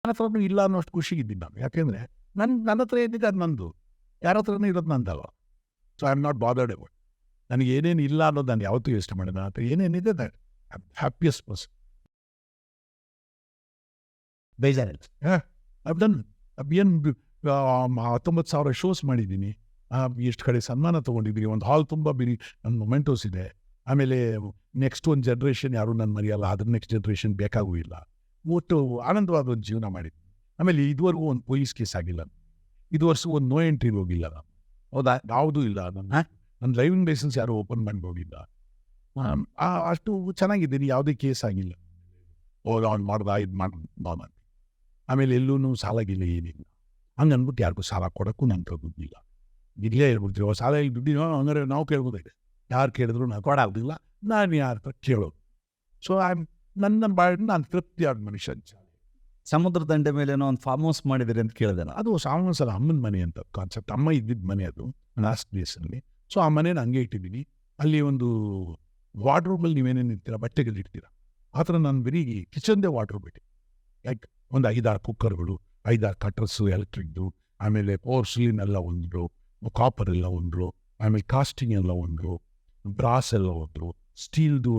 ನನ್ನ ಹತ್ರನೂ ಇಲ್ಲ ಅನ್ನೋಷ್ಟು ಖುಷಿಗಿದ್ದೀನಿ ನಾನು. ಯಾಕೆಂದರೆ ನನ್ನ ಹತ್ರ ಏನಿದೆ ಅದು ನಂದು, ಯಾರ ಹತ್ರನೂ ಇರೋದು ನಂದಲ್ಲ. So I am not bothered about. ನನಗೆ ಏನೇನು ಇಲ್ಲ ಅನ್ನೋದು ನಾನು ಯಾವತ್ತೂ ಯೋಚನೆ ಮಾಡಿದೆ. ನನ್ನ ಹತ್ರ ಏನೇನಿದೆ that I am happiest person. ಬೇಜಾರಿಲ್ಲ. I've done. ಏನು 19,000 ಶೋಸ್ ಮಾಡಿದ್ದೀನಿ. ಎಷ್ಟು ಕಡೆ ಸನ್ಮಾನ ತೊಗೊಂಡಿದ್ದೀನಿ. ಒಂದು ಹಾಲ್ ತುಂಬ ನನ್ನ ಮೊಮೆಂಟೋಸ್ ಇದೆ. ಆಮೇಲೆ ನೆಕ್ಸ್ಟ್ ಒಂದು ಜನ್ರೇಷನ್ ಯಾರೂ ನಾನು ಮರೆಯಲ್ಲ, ಅದ್ರ ನೆಕ್ಸ್ಟ್ ಜನ್ರೇಷನ್ ಬೇಕಾಗೂ ಇಲ್ಲ. ಒಟ್ಟು ಆನಂದವಾದ ಒಂದು ಜೀವನ ಮಾಡಿದ್ದೀನಿ. ಆಮೇಲೆ ಇದುವರೆಗೂ ಒಂದು ಪೊಲೀಸ್ ಕೇಸ್ ಆಗಿಲ್ಲ, ಇದುವರೆಗೂ ಒಂದು ನೋ ಎಂಟ್ರಿಗೆ ಹೋಗಿಲ್ಲ ನಾನು. ಹೌದಾ? ಯಾವುದೂ ಇಲ್ಲ. ನನ್ನ ಡ್ರೈವಿಂಗ್ ಲೈಸೆನ್ಸ್ ಯಾರೂ ಓಪನ್ ಮಾಡಿ ಹೋಗಿಲ್ಲ. ಅಷ್ಟು ಚೆನ್ನಾಗಿದ್ದೀನಿ, ಯಾವುದೇ ಕೇಸ್ ಆಗಿಲ್ಲ. ಅವ್ನು ಮಾಡ್ದ ಇದು ಮಾಡಿ. ಆಮೇಲೆ ಎಲ್ಲೂ ಸಾಲಾಗಿಲ್ಲ, ಏನಿಲ್ಲ. ಹಂಗೆ ಅಂದ್ಬಿಟ್ಟು ಯಾರಿಗೂ ಸಾಲ ಕೊಡೋಕ್ಕೂ ನನ್ನ ಹತ್ರ ದುಡ್ಡಿಲ್ಲ. ಇಲ್ಲೇ ಹೇಳ್ಬಿಡ್ತೀವಿ ಸಾಲ ಇಲ್ಲಿ ದುಡ್ಡಿನ ಹಂಗಾರೆ ನಾವು ಕೇಳ್ಬೋದಾಗಿದೆ. ಯಾರು ಕೇಳಿದ್ರು ನಾನು ಕೊಡೋದಿಲ್ಲ, ನಾನು ಯಾರ ಹತ್ರ ಕೇಳೋದು. ಸೊ ನನ್ನ ಬಾಳಿ ನಾನು ತೃಪ್ತಿಯಾದ ಮನುಷ್ಯ. ಸಮುದ್ರ ದಂಡೆ ಮೇಲೆ ಏನೋ ಒಂದು ಫಾರ್ಮ್ ಹೌಸ್ ಮಾಡಿದಿರಿ ಅಂತ ಕೇಳಿದೆ ನಾನು. ಅದು ಸಾಮಾನ್ಯ ಅಮ್ಮನ ಮನೆ ಅಂತ ಕಾನ್ಸೆಪ್ಟ್. ಅಮ್ಮ ಇದ್ದಿದ್ದ ಮನೆ ಅದು ಲಾಸ್ಟ್ ಪ್ಲೇಸಲ್ಲಿ. ಸೊ ಆ ಮನೇನ ಹಂಗೆ ಇಟ್ಟಿದ್ದೀನಿ. ಅಲ್ಲಿ ಒಂದು ವಾರ್ಡ್ರೋಬಲ್ಲಿ ನೀವೇನೇನು ಇರ್ತೀರ, ಬಟ್ಟೆಗಳು ಇಡ್ತೀರ, ಆ ಥರ ನಾನು ಬರೀ ಕಿಚನ್ದೇ ವಾರ್ಡ್ರೋಬ್ ಇಟ್ಟು, ಲೈಕ್ ಒಂದು 5-6 ಕುಕ್ಕರ್ಗಳು, 5-6 ಕಟ್ರಸ್ಸು ಎಲೆಕ್ಟ್ರಿಕ್ದು, ಆಮೇಲೆ ಪೋರ್ಸಿಲಿನ್ ಎಲ್ಲ ಒಂದು, ಕಾಪರ್ ಎಲ್ಲ ಒಂದು, ಆಮೇಲೆ ಕಾಸ್ಟಿಂಗ್ ಎಲ್ಲ ಒಂದು, ಬ್ರಾಸ್ ಎಲ್ಲ ಒಂದು, ಸ್ಟೀಲ್ದು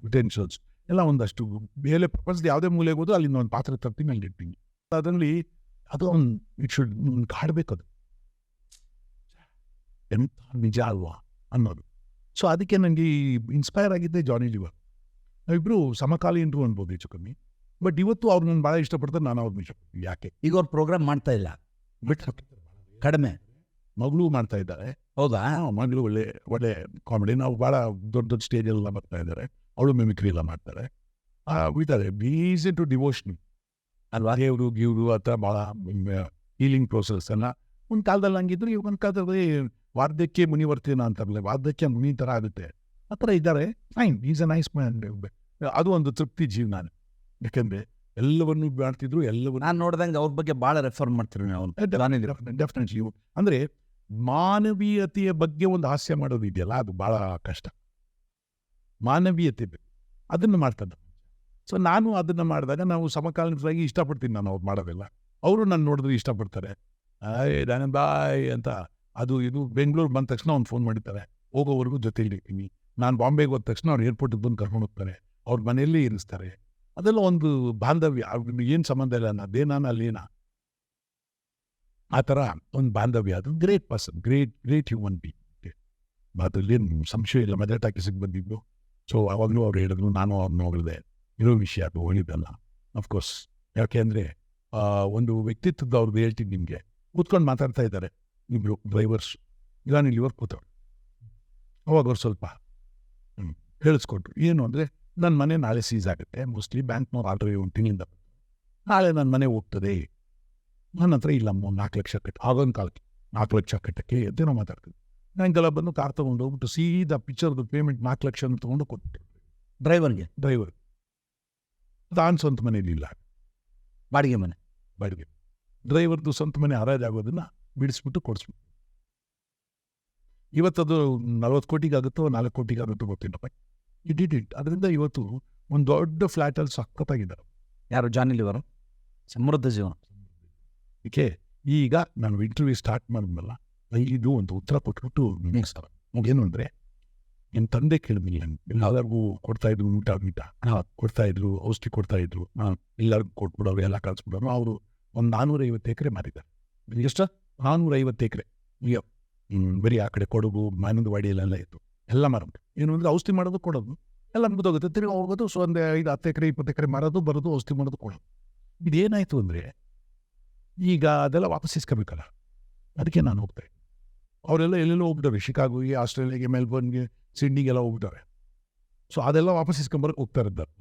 ಯುಟೆನ್ಸಿಲ್ಸ್ ಎಲ್ಲ ಒಂದಷ್ಟು. ಬೇರೆ ಪ್ರಪಂಚದ ಯಾವುದೇ ಮೂಲೆಗೆ ಹೋದ್ರು ಅಲ್ಲಿಂದ ಒಂದು ಪಾತ್ರೆ ತರ್ತೀನಿ, ಅಲ್ಲಿ ಇಡ್ತೀನಿ. ಅದರಲ್ಲಿ ಅದು ಒಂದು ಕಾಡಬೇಕದು ಎಂಥ ನಿಜ ಅಲ್ವಾ ಅನ್ನೋದು. ಸೊ ಅದಕ್ಕೆ ನನಗೆ ಇನ್ಸ್ಪೈರ್ ಆಗಿದ್ದೆ ಜಾನಿ ಲಿವರ್. ನಾವಿಬ್ಬರು ಸಮಕಾಲೀನರು ಅನ್ಬೋದು ಹೆಚ್ಚು ಕಮ್ಮಿ. ಬಟ್ ಇವತ್ತು ಅವ್ರು ನಾನು ಭಾಳ ಇಷ್ಟಪಡ್ತಾರೆ, ನಾನು ಅವ್ರನ್ನ ಇಷ್ಟಪಡ್ತೀನಿ. ಯಾಕೆ ಈಗ ಅವ್ರು ಪ್ರೋಗ್ರಾಮ್ ಮಾಡ್ತಾ ಇಲ್ಲ, ಬಿಟ್ಟು ಕಡಿಮೆ. ಮಗಳು ಮಾಡ್ತಾ ಇದ್ದಾರೆ. ಹೌದಾ? ಮಗಳು ಒಳ್ಳೆ ಕಾಮಿಡಿ. ನಾವು ಭಾಳ ದೊಡ್ಡ ಸ್ಟೇಜೆಲ್ಲ ಬರ್ತಾ ಇದ್ದಾರೆ. ಅವಳು ಮಿಮಿಕ್ರಿ ಎಲ್ಲ ಮಾಡ್ತಾರೆ. ಬಿಡ್ತಾರೆ ಈಸ್ ಇನ್ ಟು ಡಿವೋಷನ್ ಅಲ್ವಾ? ದೇವರು ಗೀವ್ರು ಅಥವಾ ಭಾಳ ಹೀಲಿಂಗ್ ಪ್ರೋಸೆಸ್ ಎಲ್ಲ ಒಂದು ಕಾಲದಲ್ಲಿ ಹಂಗಿದ್ರು. ಈಗ ಒಂದು ಕಾಲದಲ್ಲಿ ವಾರ್ಧಕ್ಯ ಮುನಿವರ್ತಿನ ಅಂತಾರಲ್ಲ, ವಾರ್ಧಕ್ಯ ಮುನಿ ಥರ ಆಗುತ್ತೆ, ಆ ಥರ ಇದ್ದಾರೆ. Fine, is a nice man. ಅದು ಒಂದು ತೃಪ್ತಿ ಜೀವನ. ಯಾಕೆಂದರೆ ಎಲ್ಲವನ್ನೂ ಮಾಡ್ತಿದ್ರು, ಎಲ್ಲವನ್ನೂ ನಾನು ನೋಡ್ದಂಗೆ ಅವ್ರ ಬಗ್ಗೆ ಭಾಳ ರೆಫರ್ ಮಾಡ್ತೀರಿ ನಾವು. ಡೆಫಿನೆಟ್ಲಿ. ಅಂದರೆ ಮಾನವೀಯತೆಯ ಬಗ್ಗೆ ಒಂದು ಹಾಸ್ಯ ಮಾಡೋದು ಇದೆಯಲ್ಲ, ಅದು ಭಾಳ ಕಷ್ಟ. ಮಾನವೀಯತೆ ಬೇಕು, ಅದನ್ನು ಮಾಡ್ತಾರೆ. ಸೊ ನಾನು ಅದನ್ನು ಮಾಡಿದಾಗ ನಾವು ಸಮಕಾಲೀನರಾಗಿ ಇಷ್ಟಪಡ್ತೀನಿ ನಾನು ಅವ್ರು ಮಾಡೋದೆಲ್ಲ. ಅವರು ನಾನು ನೋಡಿದ್ರೆ ಇಷ್ಟಪಡ್ತಾರೆ. ನಾನು ಬಾಯ್ ಅಂತ ಅದು ಇದು. ಬೆಂಗಳೂರು ಬಂದ ತಕ್ಷಣ ಅವ್ನು ಫೋನ್ ಮಾಡಿರ್ತಾರೆ, ಹೋಗೋವರೆಗೂ ಜೊತೆಲಿರ್ತೀನಿ. ನಾನು ಬಾಂಬೆಗೆ ಹೋದ ತಕ್ಷಣ ಅವ್ರು ಏರ್ಪೋರ್ಟಿಗೆ ಬಂದು ಕರ್ಕೊಂಡು ಹೋಗ್ತಾರೆ, ಅವ್ರ ಮನೆಯಲ್ಲೇ ಇರಿಸ್ತಾರೆ. ಅದೆಲ್ಲ ಒಂದು ಬಾಂಧವ್ಯ. ಏನು ಸಂಬಂಧ ಇಲ್ಲ, ಅದೇನಾ ಅಲ್ಲೇನಾ, ಆ ಥರ ಒಂದು ಬಾಂಧವ್ಯ. ಅದು great person, great human being. ಅದ್ರಲ್ಲೇನು ಸಂಶಯ ಇಲ್ಲ. ಮದುವೆ ಟಾಕೀಸಿಗೆ ಬಂದಿದ್ದು. ಸೊ ಅವಾಗಲೂ ಅವ್ರು ಹೇಳಿದ್ರು, ನಾನು ಅವ್ರನ್ನ ಹೊಗಳಿದೆ. ಇರೋ ವಿಷಯ ಅದು ಹೊಗಳಿದ್ದಲ್ಲ ಅಫ್ಕೋರ್ಸ್. ಯಾಕೆ ಅಂದರೆ ಒಂದು ವ್ಯಕ್ತಿತ್ವದ ಅವ್ರದ್ದು ಹೇಳ್ತೀನಿ ನಿಮಗೆ. ಕೂತ್ಕೊಂಡು ಮಾತಾಡ್ತಾ ಇದ್ದಾರೆ ಇಬ್ಬರು ಡ್ರೈವರ್ಸ್. ಈಗ ನೀವು ಇವ್ರು ಕೂತವ್ರು. ಅವಾಗ ಅವ್ರು ಸ್ವಲ್ಪ ಹೇಳಿಸ್ಕೊಟ್ರು. ಏನು ಅಂದರೆ, ನನ್ನ ಮನೆ ನಾಳೆ ಸೀಸ್ ಆಗುತ್ತೆ, ಮೋಸ್ಟ್ಲಿ ಬ್ಯಾಂಕ್ನವ್ರು ಆಲ್ರೆಡಿ ಒಂದು ತಿಂಗಳಿಂದ ನಾಳೆ ನನ್ನ ಮನೆ ಹೋಗ್ತದೆ. ನನ್ನ ಹತ್ರ ಇಲ್ಲ 4 ಲಕ್ಷ ಕಟ್ಟಿ, ಆಗೊಂದು ಕಾಲಕ್ಕೆ 4 ಲಕ್ಷ ಕಟ್ಟಕ್ಕೆ ಅಂತೇನೋ ಮಾತಾಡ್ತಿದ್ದೆ. ಸಾಯಂಕಾಲ ಬಂದು ಕಾರ್ ತೊಗೊಂಡು ಹೋಗ್ಬಿಟ್ಟು ಸೀದಾ ಪಿಕ್ಚರ್ದು ಪೇಮೆಂಟ್ 4 ಲಕ್ಷ ತೊಗೊಂಡು ಕೊಟ್ಬಿಟ್ರು ಡ್ರೈವರ್. ತಾನು ಸ್ವಂತ ಮನೇಲಿಲ್ಲ, ಬಾಡಿಗೆ ಮನೆ. ಡ್ರೈವರ್ದು ಸ್ವಂತ ಮನೆ ಹರಾಜಾಗೋದನ್ನು ಬಿಡಿಸ್ಬಿಟ್ಟು ಕೊಡಿಸ್ಬಿಟ್ಟು. ಇವತ್ತದು 40 ಕೋಟಿಗೆ ಆಗುತ್ತೋ 4 ಕೋಟಿಗೆ ಆಗುತ್ತೋ ಗೊತ್ತಿಲ್ಲಪ್ಪ. ಇಟ್. ಅದರಿಂದ ಇವತ್ತು ಒಂದು ದೊಡ್ಡ ಫ್ಲ್ಯಾಟಲ್ಲಿ ಸಖತ್ತಾಗಿದ್ದಾರೆ. ಯಾರು? ಜಾನಿ ಲಿವರು. ಸಮೃದ್ಧ ಜೀವನ. ಇದಕ್ಕೆ ಈಗ ನಾನು ಇಂಟರ್ವ್ಯೂ ಸ್ಟಾರ್ಟ್ ಮಾಡಿದ್ನಲ್ಲ, ಇದು ಒಂದು ಉತ್ತರ ಕೊಟ್ಬಿಟ್ಟು ಮುಗಿಸ್ತಾರೆ. ಏನು ಅಂದರೆ, ನಿಮ್ಮ ತಂದೆ ಕೇಳಿದ್ವಿ, ಎಲ್ಲರಿಗೂ ಕೊಡ್ತಾಯಿದ್ರು ಊಟ ಕೊಡ್ತಾಯಿದ್ರು, ಔಷಧಿ ಕೊಡ್ತಾಯಿದ್ರು, ಎಲ್ಲರಿಗೂ ಕೊಟ್ಬಿಡೋರು, ಎಲ್ಲ ಕಳಿಸ್ಬಿಡೋರು. ಅವರು ಒಂದು 450 ಎಕರೆ ಮಾರಿದ್ದಾರೆ. ಎಷ್ಟು? 450 ಎಕರೆ. ಈಗ ಬರೀ ಆ ಕಡೆ ಕೊಡಗು, ಮಾನಂದವಾಡಿಯಲ್ಲೆಲ್ಲ ಇತ್ತು, ಎಲ್ಲ ಮಾರೋದು. ಏನು ಅಂದರೆ ಔಷಧಿ ಮಾಡೋದು, ಕೊಡೋದು, ಎಲ್ಲ ಮುಗಿದೋಗುತ್ತೆ, ತಿರುಗಿ ಹೋಗೋದು. ಸೊ ಒಂದು 5-10 ಎಕರೆ 20 ಎಕರೆ ಮಾರೋದು, ಬರೋದು, ಔಷಧಿ ಮಾಡೋದು, ಕೊಡೋದು. ಇದೇನಾಯಿತು ಅಂದರೆ, ಈಗ ಅದೆಲ್ಲ ವಾಪಸ್ ಇಸ್ಕೋಬೇಕಲ್ಲ, ಅದಕ್ಕೆ ನಾನು ಹೋಗ್ತಾಯಿದ್ದೆ. ಅವರೆಲ್ಲ ಎಲ್ಲೆಲ್ಲೋ ಹೋಗ್ಬಿಟ್ಟವ್ರೆ, ಶಿಕಾಗೋಗೆ, ಆಸ್ಟ್ರೇಲಿಯಾಗೆ, ಮೆಲ್ಬೋರ್ನ್ಗೆ, ಸಿಡ್ನಿಗೆಲ್ಲ ಹೋಗ್ಬಿಟ್ಟವ್ರೆ. ಸೊ ಅದೆಲ್ಲ ವಾಪಸ್ ಇಸ್ಕೊಂಬರಕ್ಕೆ ಹೋಗ್ತಾ ಇದ್ದಾರೆ.